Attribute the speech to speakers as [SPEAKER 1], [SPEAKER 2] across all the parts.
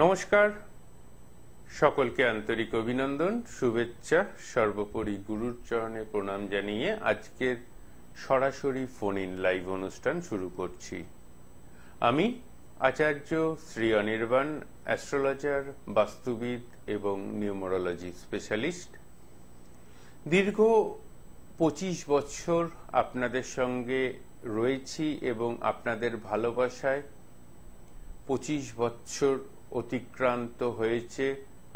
[SPEAKER 1] নমস্কার, সকলকে আন্তরিক অভিনন্দন, শুভেচ্ছা। সর্বোপরি গুরুর চরণে প্রণাম জানিয়ে আজকের সরাসরি ফোন ইন লাইভ অনুষ্ঠান শুরু করছি। আমি আচার্য শ্রী অনির্বাণ, অ্যাস্ট্রোলজার, বাস্তুবিদ এবং নিউমারোলজি স্পেশালিস্ট। দীর্ঘ 25 বছর আপনাদের সঙ্গে রয়েছি এবং আপনাদের ভালোবাসায় 25 বছর অতিক্রান্ত হয়েছে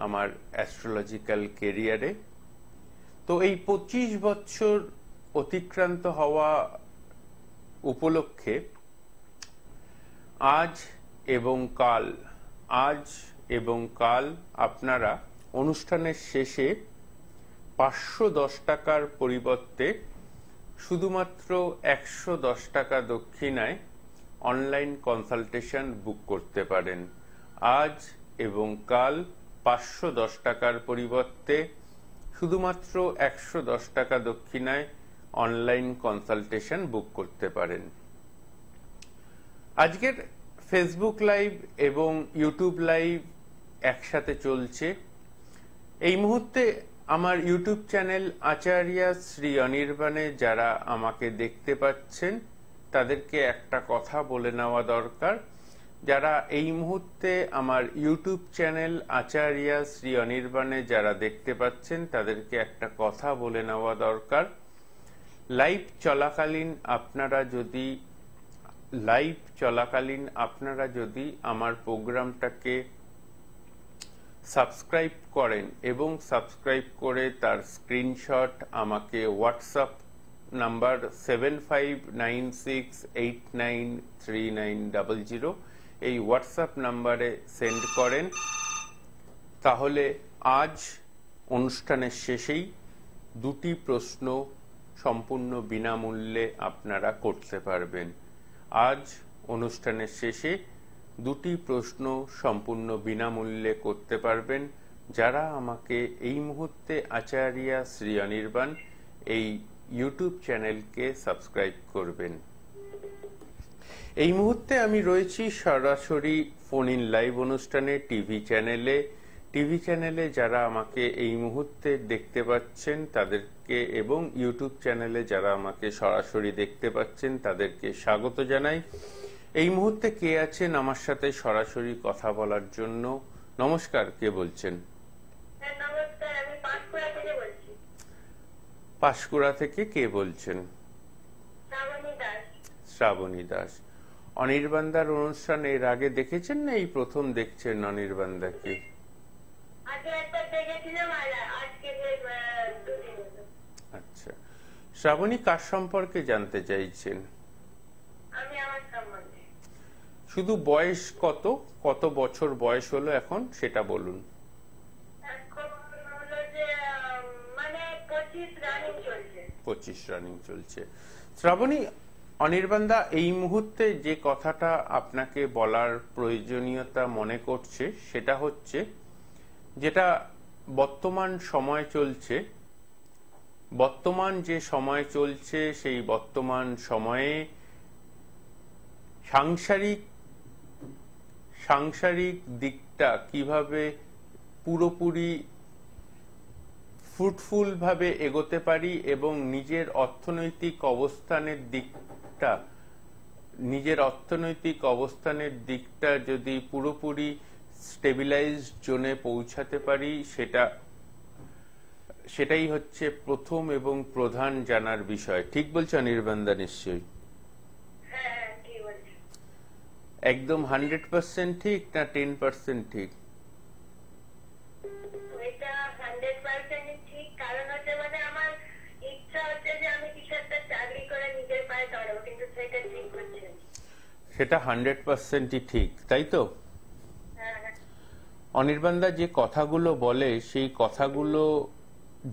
[SPEAKER 1] আমার অ্যাস্ট্রোলজিক্যাল কেরিয়ারে। তো এই 25 বছর অতিক্রান্ত হওয়া উপলক্ষে আজ এবং কাল আপনারা অনুষ্ঠানের শেষে 510 টাকার পরিবর্তে শুধুমাত্র 110 টাকা দক্ষিণায় অনলাইন কনসালটেশন বুক করতে পারেন। আজ এবং কাল 510 টাকার পরিবর্তে শুধুমাত্র 110 টাকা দক্ষিণায় অনলাইন কনসালটেশন বুক করতে পারেন। আজকের ফেসবুক লাইভ এবং ইউটিউব লাইভ একসাথে চলছে। এই মুহূর্তে আমার ইউটিউব চ্যানেল আচার্য শ্রী অনির্বাণে যারা আমাকে দেখতে পাচ্ছেন তাদেরকে একটা কথা বলে নেওয়া দরকার। যারা এই মুহূর্তে আমার ইউটিউব চ্যানেল আচার্য শ্রী অনির্বাণে যারা দেখতে পাচ্ছেন তাদেরকে একটা কথা বলে নেওয়া দরকার। লাইভ চলাকালীন আপনারা যদি আমার প্রোগ্রামটাকে সাবস্ক্রাইব করেন এবং সাবস্ক্রাইব করে তার স্ক্রিনশট আমাকে হোয়াটসঅ্যাপ নাম্বার 7596893900 এই হোয়াটসঅ্যাপ নাম্বারে সেন্ড করেন, তাহলে আজ অনুষ্ঠানের শেষেই দুটি প্রশ্ন সম্পূর্ণ বিনামূল্যে আপনারা করতে পারবেন। আজ অনুষ্ঠানের শেষে দুটি প্রশ্ন সম্পূর্ণ বিনামূল্যে করতে পারবেন যারা আমাকে এই মুহূর্তে আচার্য শ্রী অনির্বাণ এই ইউটিউব চ্যানেলকে সাবস্ক্রাইব করবেন। এই মুহূর্তে আমি রয়েছি সরাসরি ফোন ইন লাইভ অনুষ্ঠানে টিভি চ্যানেলে যারা আমাকে এই মুহূর্তে দেখতে পাচ্ছেন তাদেরকে এবং ইউটিউব চ্যানেলে যারা আমাকে সরাসরি দেখতে পাচ্ছেন তাদেরকে স্বাগত জানাই। এই মুহূর্তে কে আছেন আমার সাথে সরাসরি কথা বলার জন্য? নমস্কার, কে বলছেন?
[SPEAKER 2] নমস্কার, আমি পাঁশকুড়া থেকে বলছি।
[SPEAKER 1] পাঁশকুড়া থেকে কে বলছেন?
[SPEAKER 2] শ্রাবণী দাস।
[SPEAKER 1] শ্রাবণী দাস। অনির্বাণদার অনুষ্ঠান এর আগে দেখেছেন না এই প্রথম দেখছেন অনির্বাণদাকে?
[SPEAKER 2] আগে একবার দেখেছিলাম আর আজকে দুদিন হলো।
[SPEAKER 1] আচ্ছা, শ্রাবণী কার সম্পর্কে জানতে চাইছেন?
[SPEAKER 2] আমি আমার সম্বন্ধে।
[SPEAKER 1] শুধু বয়স কত বছর বয়স হলো এখন সেটা বলুন।
[SPEAKER 2] এখন হলো যে মানে 25 রানিং চলছে।
[SPEAKER 1] 25 রানিং চলছে। শ্রাবণী, অনির্বাণদা এই মুহূর্তে যে কথাটা আপনাকে বলার প্রয়োজনীয়তা মনে করছে সেটা হচ্ছে, যেটা বর্তমান যে সময় চলছে সেই বর্তমান সময়ে সাংসারিক দিকটা কিভাবে পুরোপুরি ফ্রুটফুল ভাবে এগোতে পারি এবং নিজের অর্থনৈতিক অবস্থানের দিকটা যদি পুরোপুরি স্টেবিলাইজড জোনে পৌঁছাতে পারি, সেটাই হচ্ছে প্রথম এবং প্রধান জানার বিষয়। ঠিক বলছে অনির্বাণদা? নিশ্চয়ই একদম 100% ঠিক না 10% ঠিক?
[SPEAKER 2] এটা 100% ঠিক। কারণ হচ্ছে মানে আমার ইচ্ছা হচ্ছে যে আমি কিছু একটা চাকরি করে নিজের পায়ে দাঁড়াবো, কিন্তু সেটা ঠিক হচ্ছে না।
[SPEAKER 1] সেটা 100% ঠিক, তাই তো? অনির্বাণদা যে কথাগুলো বলে সেই কথাগুলো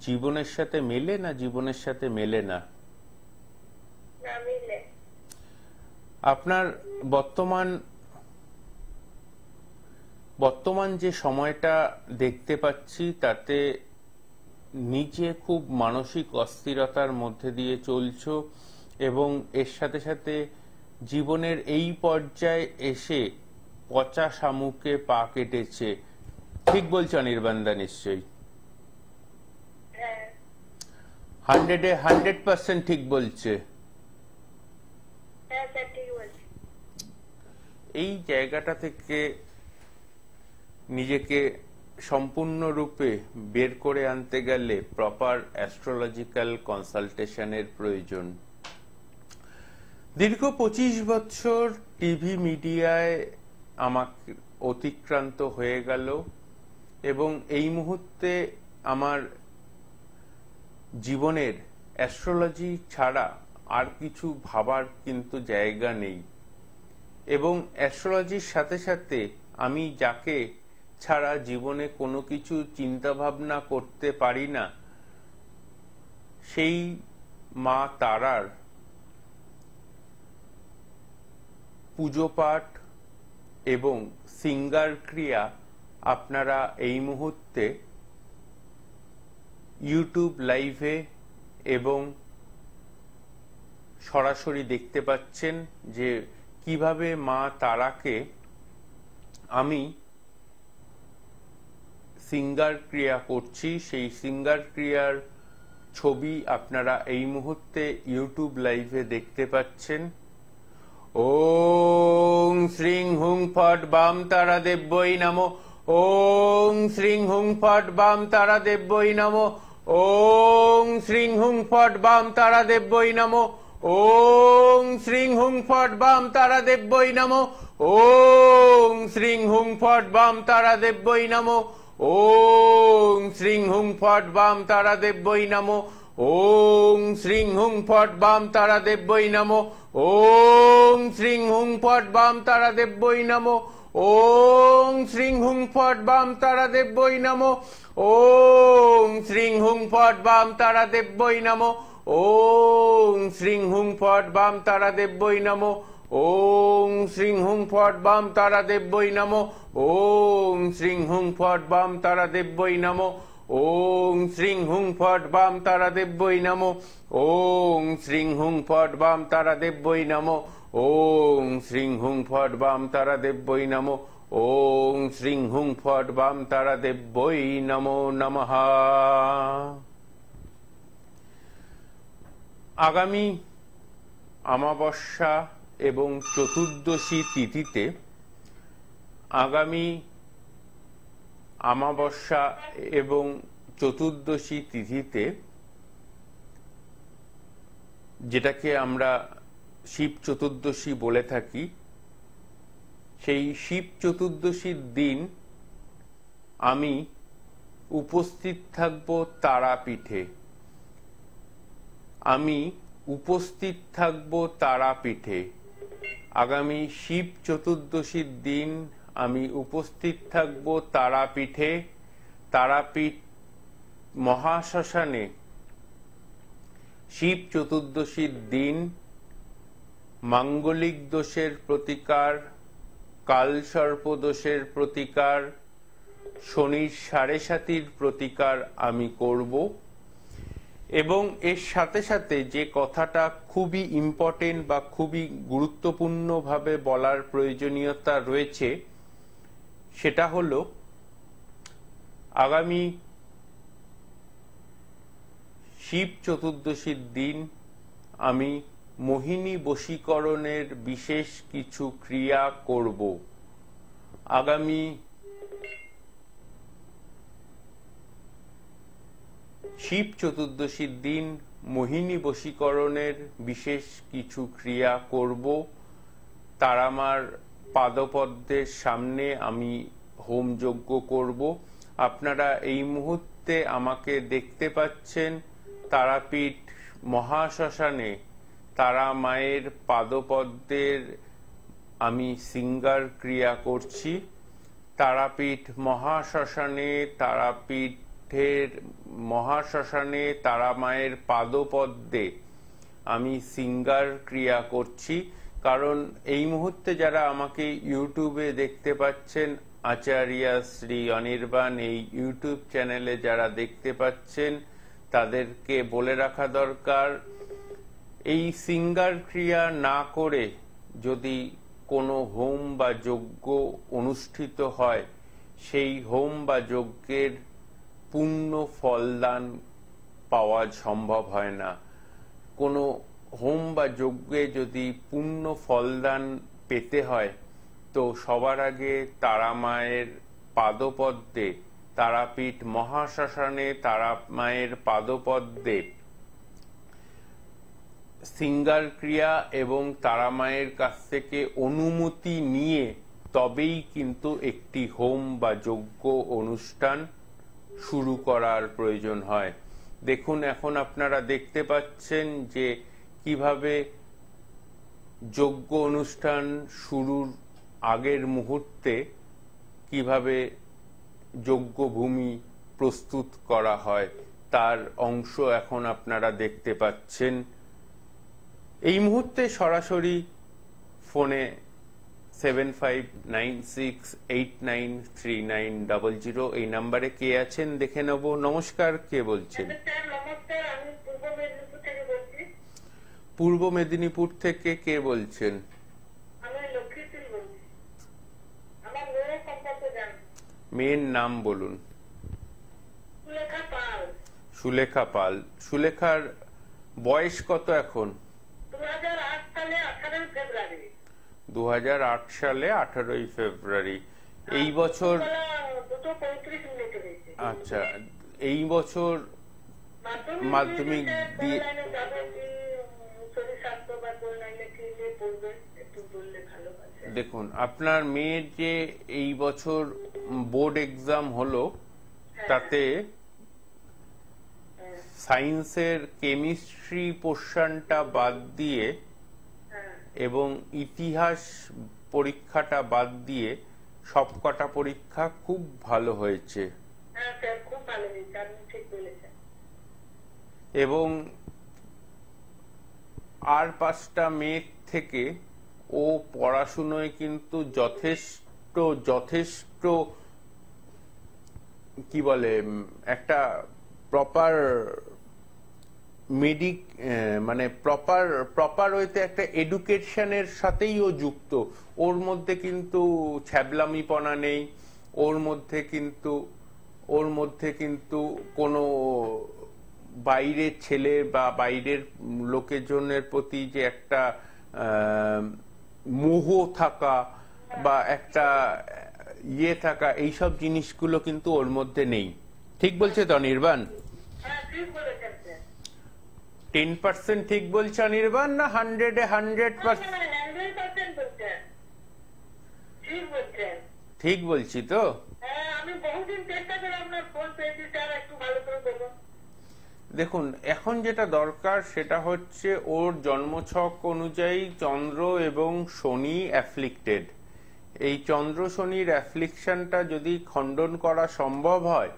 [SPEAKER 1] জীবনের সাথে মেলে না জীবনের সাথে মেলে না?
[SPEAKER 2] না মিলে।
[SPEAKER 1] আপনার বর্তমান যে সময়টা দেখতে পাচ্ছি তাতে নিজে খুব মানসিক অস্থিরতার মধ্যে দিয়ে চলছো এবং এর সাথে সাথে জীবনের এই পর্যায়ে এসে পচা শামুকে পা কেটেছে, ঠিক বলছো অনির্বাণদা? নিশ্চয়ই 100-এ 100% ঠিক বলছে। এই জায়গাটা থেকে নিজেকে সম্পূর্ণরূপে বের করে আনতে গেলে প্রপার অ্যাস্ট্রোলজিক্যাল কনসালটেশনের প্রয়োজন। দীর্ঘ 25 বছর টিভি মিডিয়ায় আমাকে অতিক্রান্ত হয়ে গেল এবং এই মুহূর্তে আমার জীবনের অ্যাস্ট্রোলজি ছাড়া আর কিছু ভাবার কিন্তু জায়গা নেই। এবং অ্যাস্ট্রোলজির সাথে সাথে আমি যাকে ছাড়া জীবনে কোনো কিছু চিন্তা ভাবনা করতে পারি না, সেই মা তারার পুজো পাঠ এবং সিঙ্গার ক্রিয়া আপনারা এই মুহূর্তে ইউটিউব লাইভে এবং সরাসরি দেখতে পাচ্ছেন যে কিভাবে মা তারাকে আমি সিঙ্গার ক্রিয়া করছি। সেই সিঙ্গার ক্রিয়ার ছবি আপনারা এই মুহূর্তে ইউটিউব লাইভে দেখতে পাচ্ছেন। ওং শ্রীং হুং ফট বাম তারা দেব্যই নমো। ওং শ্রীং হুং ফট বাম তারা দেব্যই নমো। ওং শ্রীং হুং ফট বাম তারা দেব্যই নমো। ওং শ্রীং হুং ফট বাম তারা দেব্যই নমো। ওং শ্রীং হুং ফট বাম তারা দেব্যই নমো। ওং শ্রীং হুং ফট বাম তারা দেব্যই নমো। ওং শ্রীং হুং ফট বাম তারা দেব্যই নমো। ওং শ্রীং হুং ফট বাম তারা দেব্যই নমো। ওং শ্রীং হুং ফট বাম তারা দেব্যই নমো। ওং শ্রীং হুং ফট বাম তারা দেব্যই নমো। ওং শ্রীং হুং ফট বাম তারা দেব্যই নমো। ওং শ্রীং হুং ফট বাম তারা দেব্যই নমো। ওং শ্রীং হুং ফট বাম তারা দেব্যই নমো। ওং শ্রীং হুং ফট বাম তারা দেব্যই নমো। ওং শ্রীং হুং ফট বাম তারা দেব্যই নমো। ওং শ্রীং হুং ফট বাম তারা দেব্যই নমো। ওং শ্রীং হুং ফট বাম তারা দেব্যই নমো নমঃ। আগামী অমাবস্যা এবং চতুর্দশী তিথিতে, আগামী অমাবস্যা এবং চতুর্দশী তিথিতে, যেটাকে আমরা শিব চতুর্দশী বলে থাকি, সেই শিব চতুর্দশীর দিন আমি উপস্থিত থাকব তারাপীঠে। আমি উপস্থিত থাকব তারাপীঠে। আগামী শিব চতুর্দশীর দিন আমি উপস্থিত থাকব তারাপীঠে। তারাপীঠ মহাশ্মশানে শিব চতুর্দশীর দিন মাঙ্গলিক দোষের প্রতিকার, কালসর্প দোষের প্রতিকার, শনির 7.5 প্রতিকার আমি করব। এবং এর সাথে সাথে যে কথাটা খুবই ইম্পর্টেন্ট বা খুবই গুরুত্বপূর্ণভাবে বলার প্রয়োজনীয়তা রয়েছে, সেটা হলো আগামী শিব চতুর্দশীর দিন আমি মোহিনী বশীকরণের বিশেষ কিছু ক্রিয়া করব। আগামী শিব চতুর্দশীর দিন মোহিনী বশীকরণের বিশেষ কিছু ক্রিয়া করব। তারামার পাদপদ্মের সামনে আমি হোম যজ্ঞ করব। আপনারা এই মুহূর্তে আমাকে দেখতে পাচ্ছেন তারাপীঠ মহাশ্মশানে তারা মায়ের পাদপদ্মের আমি সিঙ্গার ক্রিয়া করছি। তারাপীঠ মহাশ্মশানে, তারাপীঠের মহাশ্মশানে তারা মায়ের পাদপদ্মে আমি সিঙ্গার ক্রিয়া করছি। কারণ এই মুহূর্তে যারা আমাকে ইউটিউবে দেখতে পাচ্ছেন, আচার্য শ্রী অনির্বাণ এই ইউটিউব চ্যানেলে যারা দেখতে পাচ্ছেন, তাদেরকে বলে রাখা দরকার, এই সিঙ্গার ক্রিয়া না করে যদি কোনো হোম বা যজ্ঞ অনুষ্ঠিত হয় সেই হোম বা যজ্ঞের পূর্ণ ফলদান পাওয়া সম্ভব হয় না। কোনো হোম বা যজ্ঞে যদি পূর্ণ ফলদান পেতে হয় তো সবার আগে তারা মায়ের পাদপদ্মে, তারাপীঠ মহাশ্মশানে তারা মায়ের পাদপদ্মে সিঙ্গার ক্রিয়া এবং তারা মায়ের কাছ থেকে অনুমতি নিয়ে তবেই কিন্তু একটি হোম বা যজ্ঞ অনুষ্ঠান শুরু করার প্রয়োজন হয়। দেখুন, এখন আপনারা দেখতে পাচ্ছেন যে কিভাবে যজ্ঞ অনুষ্ঠান শুরুর আগের মুহূর্তে কিভাবে যজ্ঞভূমি প্রস্তুত করা হয় তার অংশ এখন আপনারা দেখতে পাচ্ছেন। এই মুহূর্তে সরাসরি ফোনে 7596893900 এই নাম্বারে কে আছেন দেখে নেব। নমস্কার, কে বলছেন? পূর্ব মেদিনীপুর থেকে কে বলছেন? মেয়ের নাম বলুন। সুলেখা পাল। সুলেখার বয়স কত এখন? 2008 সালে 18 ফেব্রুয়ারি। এই বছর, আচ্ছা, এই বছর মাধ্যমিক দিয়ে দেখুন, আপনার মেয়ের যে এই বছর বোর্ড এক্সাম হলো তাতে সায়েন্সের কেমিস্ট্রি পোর্শনটা বাদ দিয়ে এবং ইতিহাস পরীক্ষাটা বাদ দিয়ে সবকটা পরীক্ষা খুব ভালো হয়েছে। এবং আর 5টা মেয়ের থেকে ও পড়াশুনোয় কিন্তু যথেষ্ট কি বলে একটা প্রপার মানে প্রপার ওয়েতে একটা এডুকেশনের সাথেই ও যুক্ত। ওর মধ্যে কিন্তু ছ্যাবলামিপনা নেই, ওর মধ্যে কিন্তু কোনো বাইরের ছেলে বা বাইরের লোকজনের প্রতি যে একটা মোহ থাকা বা একটা ইয়ে থাকা, এইসব জিনিসগুলো কিন্তু ওর মধ্যে নেই। ঠিক বলছে তো অনির্বাণ? 10% ঠিক বলছে অনির্বাণ, না 100-এ 100%? ঠিক বলছি তো? দেখুন, এখন যেটা দরকার সেটা হচ্ছে ওর জন্মছক অনুযায়ী চন্দ্র এবং শনি অ্যাফ্লিক্টেড। এই চন্দ্র শনির অ্যাফ্লিকশনটা যদি খণ্ডন করা সম্ভব হয়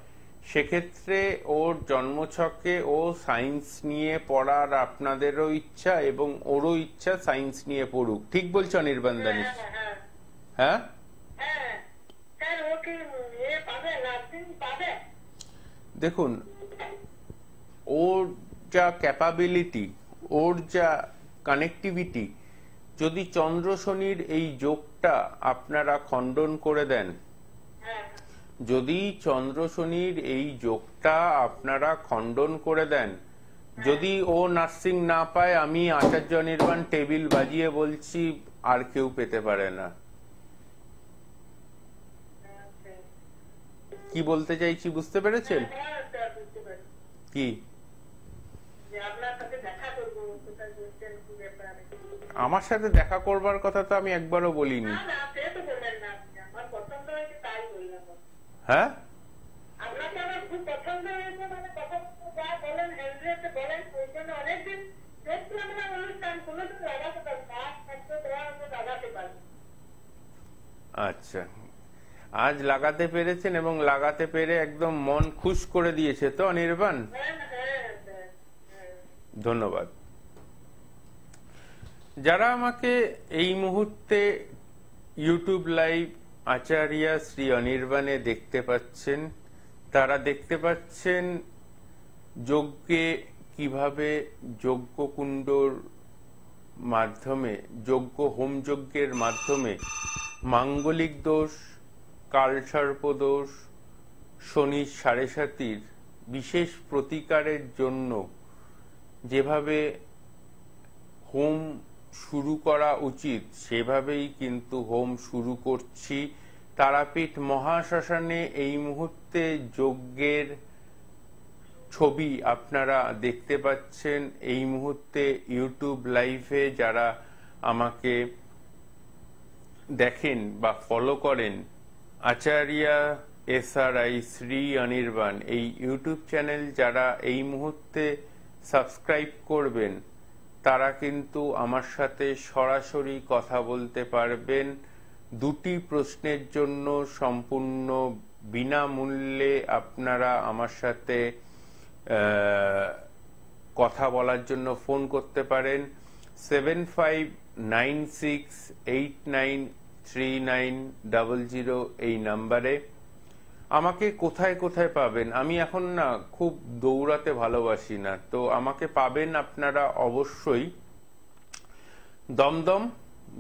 [SPEAKER 1] সেক্ষেত্রে ওর জন্মছকে ও সায়েন্স নিয়ে পড়ার আপনাদেরও ইচ্ছা এবং ওরও ইচ্ছা সায়েন্স নিয়ে পড়ুক। ঠিক বলছো অনির্বাণ দানিশ? হ্যাঁ, দেখুন, ওর যা ক্যাপাবিলিটি, ওর যা কানেক্টিভিটি, যদি চন্দ্র শনির এই যোগটা আপনারা খণ্ডন করে দেন, যদি চন্দ্র শনির এই যোগটা আপনারা খণ্ডন করে দেন, যদি ও নার্সিং না পায়, আমি আচার্য অনির্বাণ টেবিল বাজিয়ে বলছি আর কেউ পেতে পারে না। কি বলতে চাইছি বুঝতে পেরেছেন? কি আমার সাথে দেখা করবার কথা তো আমি একবারও বলিনি। হ্যাঁ, আচ্ছা, আজ লাগাতে পেরেছেন এবং লাগাতে পেরে একদম মন খুশ করে দিয়েছে তো অনির্বাণ? ধন্যবাদ। যারা আমাকে এই মুহূর্তে ইউটিউব লাইভ আচার্য শ্রী অনির্বাণে দেখতে পাচ্ছেন, তারা দেখতে পাচ্ছেন যজ্ঞে কিভাবে যজ্ঞকুণ্ডর মাধ্যমে হোম যজ্ঞের মাধ্যমে মাঙ্গলিক দোষ, কালসর্প দোষ, শনির সাড়ে সাতির বিশেষ প্রতিকারের জন্য যেভাবে হোম শুরু করা উচিত সেভাবেই কিন্তু হোম শুরু করছি। তারাপীঠ মহাশ্মশানে এই মুহূর্তে যজ্ঞের ছবি আপনারা দেখতে পাচ্ছেন। এই মুহূর্তে ইউটিউব লাইভে যারা আমাকে দেখেন বা ফলো করেন, আচার্যা SRI শ্রী অনির্বাণ এই ইউটিউব চ্যানেল যারা এই মুহূর্তে সাবস্ক্রাইব করবেন তারা কিন্তু আমার সাথে সরাসরি কথা বলতে পারবেন। দুটি প্রশ্নের জন্য সম্পূর্ণ বিনামূল্যে আপনারা আমার সাথে কথা বলার জন্য ফোন করতে পারেন 7596893900 এই নাম্বারে। আমাকে কোথায় কোথায় পাবেন? আমি এখন না খুব দৌড়াতে ভালোবাসি না, তো আমাকে পাবেন আপনারা অবশ্যই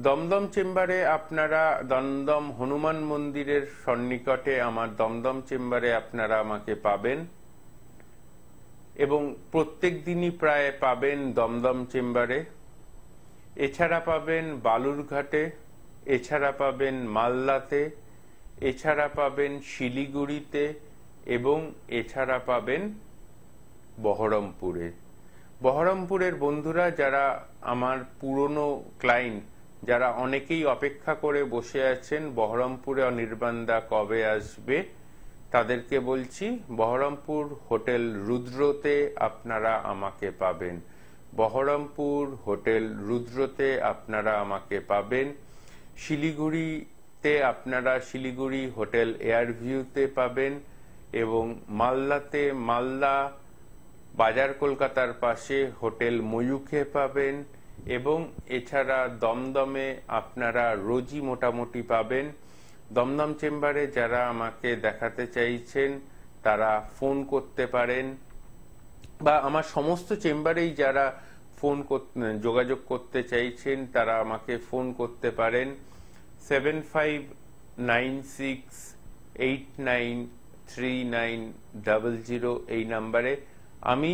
[SPEAKER 1] দমদম চেম্বারে। আপনারা দমদম হনুমান মন্দিরের সন্নিকটে আমার দমদম চেম্বারে আপনারা আমাকে পাবেন এবং প্রত্যেক দিনই প্রায় পাবেন দমদম চেম্বারে। এছাড়া পাবেন বালুরঘাটে, এছাড়া পাবেন মালদাতে, এছাড়া পাবেন শিলিগুড়িতে এবং এছাড়া পাবেন বহরমপুরের বন্ধুরা যারা আমার পুরনো ক্লায়েন্ট, যারা অনেকেই অপেক্ষা করে বসে আছেন বহরমপুরে অনির্বাণদা কবে আসবে, তাদেরকে বলছি বহরমপুর হোটেল রুদ্রতে আপনারা আমাকে পাবেন। বহরমপুর হোটেল রুদ্রতে আপনারা আমাকে পাবেন। শিলিগুড়িতে আপনারা শিলিগুড়ি হোটেল এয়ারভিউতে পাবেন এবং মালদাতে মালদা বাজার কলকাতার পাশে হোটেল ময়ূখে পাবেন এবং এছাড়া দমদমে আপনারা রোজই মোটামুটি পাবেন। দমদম চেম্বারে যারা আমাকে দেখাতে চাইছেন তারা ফোন করতে পারেন বা আমার সমস্ত চেম্বারেই যারা যোগাযোগ করতে চাইছেন তারা আমাকে ফোন করতে পারেন 7596893900 এই নাম্বারে। আমি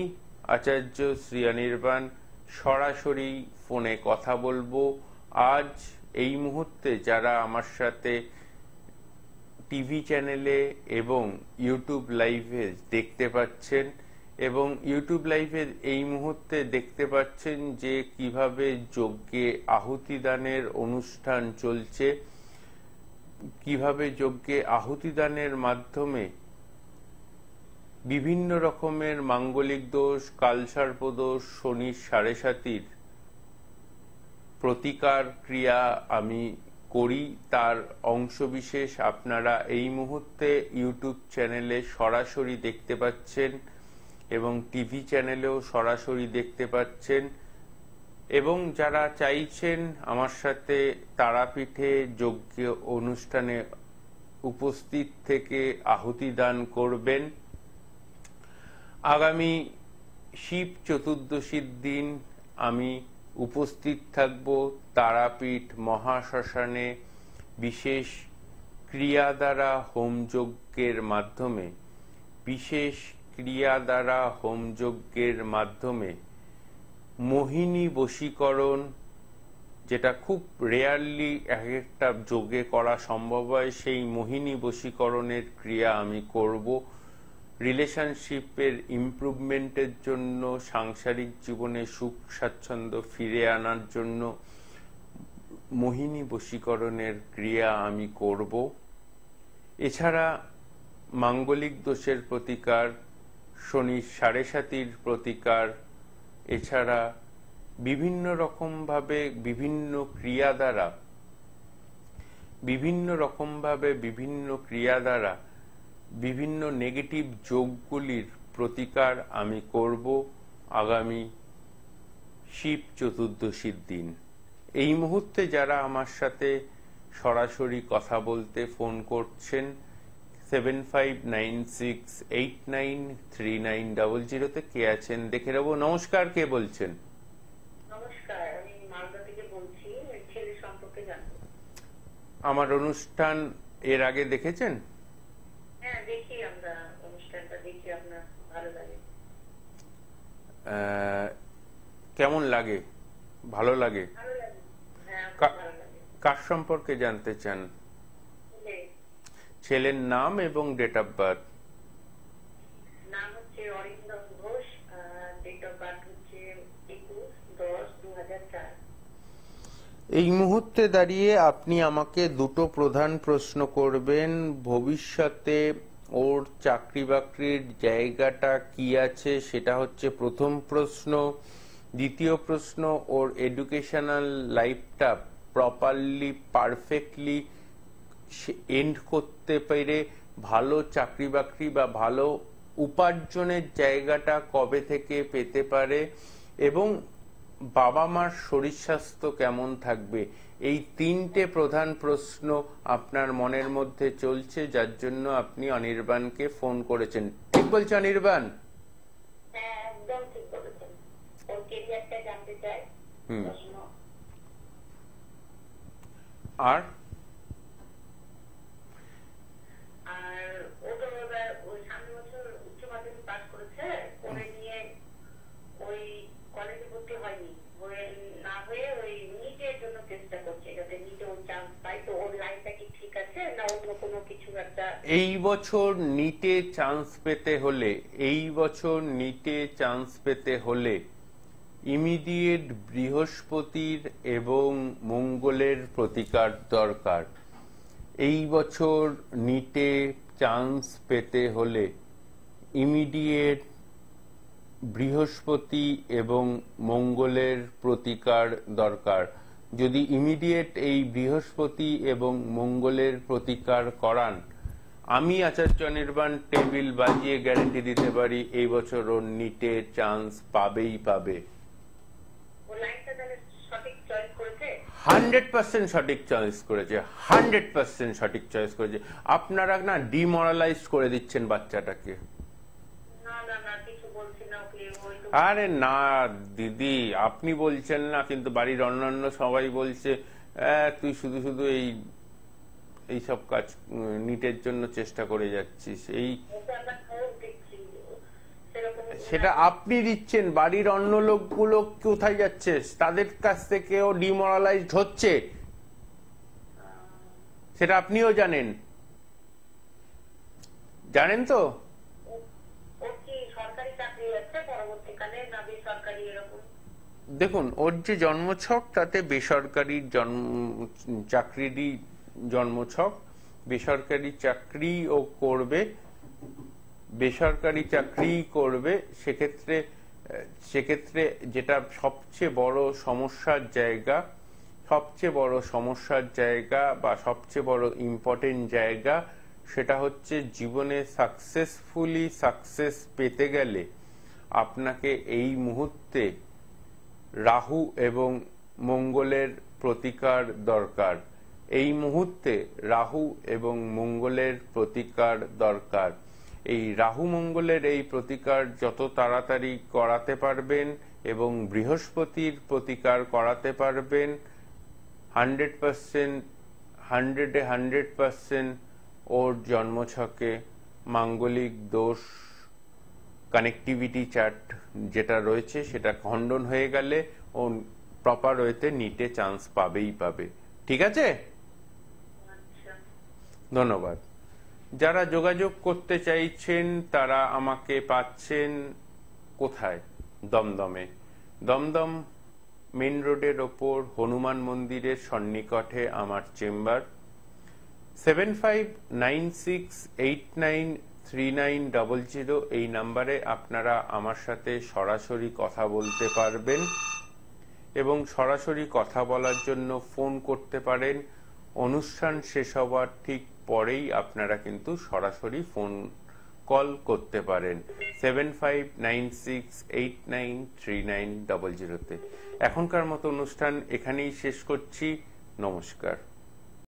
[SPEAKER 1] আচার্য শ্রী অনির্বাণ সরাসরি ফোনে কথা বলবো। আজ এই মুহূর্তে যারা আমার সাথে টিভি চ্যানেলে এবং ইউটিউব লাইভে দেখতে পাচ্ছেন এবং ইউটিউব লাইভে এই মুহূর্তে দেখতে পাচ্ছেন যে কিভাবে যজ্ঞে আহুতি দানের অনুষ্ঠান চলছে, কিভাবে যজ্ঞে আহুতি দানের মাধ্যমে বিভিন্ন রকমের মাঙ্গলিক দোষ, কালসর্প দোষ, শনির সাড়ে সাতির প্রতিকার ক্রিয়া আমি করি, তার অংশবিশেষ আপনারা এই মুহূর্তে ইউটিউব চ্যানেলে সরাসরি দেখতে পাচ্ছেন এবং টিভি চ্যানেলেও সরাসরি দেখতে পাচ্ছেন। এবং যারা চাইছেন আমার সাথে তারাপীঠে যজ্ঞ অনুষ্ঠানে উপস্থিত থেকে আহুতি দান করবেন, আগামী শিব চতুর্দশীর দিন আমি উপস্থিত থাকব তারাপীঠ মহাশ্মশানে বিশেষ ক্রিয়া দ্বারা হোমযজ্ঞের মাধ্যমে। বিশেষ ক্রিয়া দ্বারা হোমযজ্ঞের মাধ্যমে মোহিনী বশীকরণ, যেটা খুব রেয়ারলি এক একটা যোগে করা সম্ভব হয়, সেই মোহিনী বশীকরণের ক্রিয়া আমি করব রিলেশনশিপের ইমপ্রুভমেন্টের জন্য, সাংসারিক জীবনে সুখ স্বাচ্ছন্দ্য ফিরে আনার জন্য মোহিনী বশীকরণের ক্রিয়া আমি করব। এছাড়া মাঙ্গলিক দোষের প্রতিকার, শনির সাড়ে সাতির প্রতিকার, এছাড়া বিভিন্ন রকম ভাবে বিভিন্ন ক্রিয়া দ্বারা বিভিন্ন নেগেটিভ যোগগুলির প্রতিকার আমি করব আগামী শিব চতুর্দশীর দিন। এই মুহূর্তে যারা আমার সাথে সরাসরি কথা বলতে ফোন করছেন 7596893900 তে কে আছেন দেখে নেব। নমস্কার, কে বলছেন?
[SPEAKER 2] নমস্কার, আমি মালদা
[SPEAKER 1] আমার অনুষ্ঠান এর আগে দেখেছেন?
[SPEAKER 2] হ্যাঁ, দেখি, আমরা অনুষ্ঠানটা দেখি, আপনার ভালো লাগে।
[SPEAKER 1] কেমন লাগে? ভালো লাগে?
[SPEAKER 2] ভালো লাগে, হ্যাঁ, খুব ভালো লাগে।
[SPEAKER 1] কার সম্পর্কে জানতে চান?
[SPEAKER 2] ছেলে।
[SPEAKER 1] ছেলের নাম এবং ডেট অফ বার্থ?
[SPEAKER 2] নাম হচ্ছে Arindam Ghosh, date of birth হচ্ছে 21/10/2004।
[SPEAKER 1] এই মুহূর্তে দাঁড়িয়ে আপনি আমাকে দুটো প্রধান প্রশ্ন করবেন। ভবিষ্যতে ওর চাকরি বাকরির জায়গাটা কি আছে সেটা হচ্ছে প্রথম প্রশ্ন। দ্বিতীয় প্রশ্ন, ওর এডুকেশনাল লাইফটা প্রপারলি পারফেক্টলি এন্ড করতে পেরে ভালো চাকরি বাকরি বা ভালো উপার্জনের জায়গাটা কবে থেকে পেতে পারে, এবং বাবা মার শরীর স্বাস্থ্য কেমন থাকবে। এই তিনটে প্রধান প্রশ্ন আপনার মনের মধ্যে চলছে, যার জন্য আপনি অনির্বাণকে ফোন করেছেন। ঠিক বলছে অনির্বাণ?
[SPEAKER 2] হ্যাঁ, একদম ঠিক বলেছেন। ওর কেরিয়ারটা জানতে চাই। প্রশ্ন।
[SPEAKER 1] আর
[SPEAKER 2] ও তো এবার ওই সামনের বছর উচ্চ মাধ্যমিক পাস করেছে, করে নিয়ে ওই কলেজে ভর্তি হয়নি, না হয়ে ওই নিটের জন্য চেষ্টা করছে, যাতে নিটে ওর চান্স পায়। তো ওর লাইফটা কি ঠিক আছে, না অন্য কোনো কিছু একটা?
[SPEAKER 1] এই বছর নিটে চান্স পেতে হলে ইমিডিয়েট বৃহস্পতির এবং মঙ্গলের প্রতিকার দরকার। এই বছর নিটে চান্স পেতে হলে ইমিডিয়েট বৃহস্পতি এবং মঙ্গলের প্রতিকার দরকার। যদি ইমিডিয়েট এই বৃহস্পতি এবং মঙ্গলের প্রতিকার করান, আমি আচার্য অনির্বাণ টেবিল বাজিয়ে গ্যারান্টি দিতে পারি এই বছর ওর নিটে চান্স পাবেই পাবে। 100% সঠিক চয়েস করেছে, 100% সঠিক চয়েস করেছে। আপনারা না ডিমোরালাইজ করে দিচ্ছেন বাচ্চাটাকে। আরে না দিদি, আপনি বলছেন না, কিন্তু বাড়ির অন্যান্য সবাই বলছে তুই শুধু শুধু এই সব কাজ নিটের জন্য চেষ্টা করে যাচ্ছিস। সেটা আপনি দিচ্ছেন, বাড়ির অন্য লোকগুলো কোথায় যাচ্ছে? তাদের কাছ থেকেও ডিমোরালাইজড হচ্ছে, সেটা আপনিও জানেন। জানেন তো? দেখুন, ওর যে জন্মছক তাতে বেসরকারি চাকরিরই জন্মছক। বেসরকারি চাকরি ও করবে, সেক্ষেত্রে যেটা সবচেয়ে বড় সমস্যার জায়গা বা সবচেয়ে বড় ইম্পর্টেন্ট জায়গা, সেটা হচ্ছে জীবনে সাকসেস পেতে গেলে আপনাকে এই মুহূর্তে রাহু এবং মঙ্গলের প্রতিকার দরকার। এই মুহূর্তে রাহু এবং মঙ্গলের প্রতিকার দরকার। এই রাহু মঙ্গলের এই প্রতিকার যত তাড়াতাড়ি করাতে পারবেন এবং বৃহস্পতির প্রতিকার করাতে পারবেন, 100% ওর জন্মছকে মাঙ্গলিক দোষ কানেক্টিভিটি চার্ট যেটা রয়েছে সেটা খণ্ডন হয়ে গেলে ও প্রপার ওয়েতে নিটে চান্স পাবেই পাবে। ঠিক আছে? ধন্যবাদ। যারা যোগাযোগ করতে চাইছেন তারা আমাকে পাচ্ছেন কোথায়? দমদমে। দমদম মেন রোডের ওপর হনুমান মন্দিরের সন্নিকটে আমার চেম্বার। 7596893900 এই নাম্বারে আপনারা আমার সাথে সরাসরি কথা বলতে পারবেন এবং সরাসরি কথা বলার জন্য ফোন করতে পারেন। অনুষ্ঠান শেষ হওয়ার ঠিক পরেই আপনারা কিন্তু সরাসরি ফোন কল করতে পারেন 7596893900 তে। এখনকার মতো অনুষ্ঠান এখানেই শেষ করছি। নমস্কার।